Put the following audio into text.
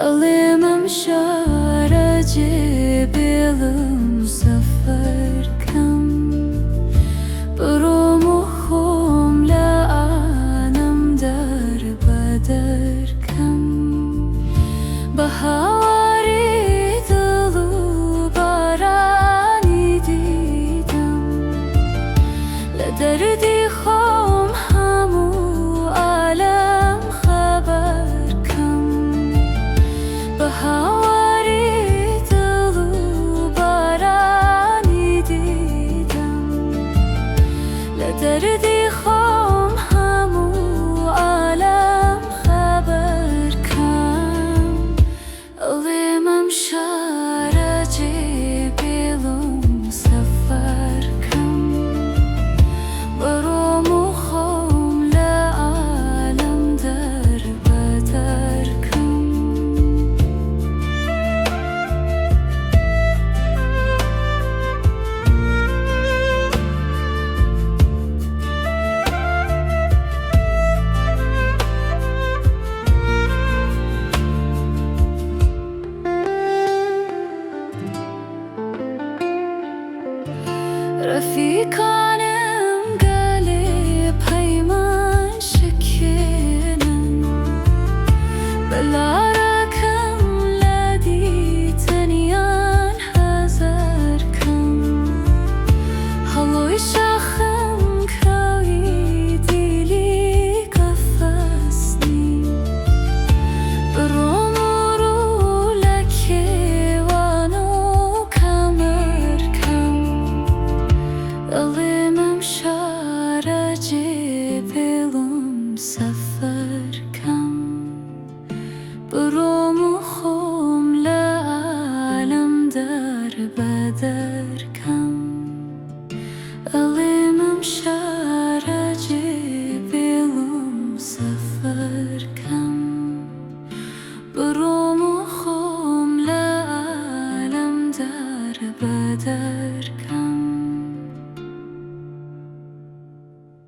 ألمم شارج بلم سفر كم برومخم لعنم در بدر كم بهاری دلو بارانی دیدم لدردی خم همو عالم خبر کم بهاری دلو بارانی دیدم لدردی خم همو عالم خبر کم ألمم شارج بلم سفر كم برومخم لعالم در بدر كم رفیقانم گله پیمان شکنن بلارکم لدی تنیان هزار کم هلوی شخم کوی دیلی قفصنی برامورو لکه وانو کمر کم ألمم شارج بلم سفر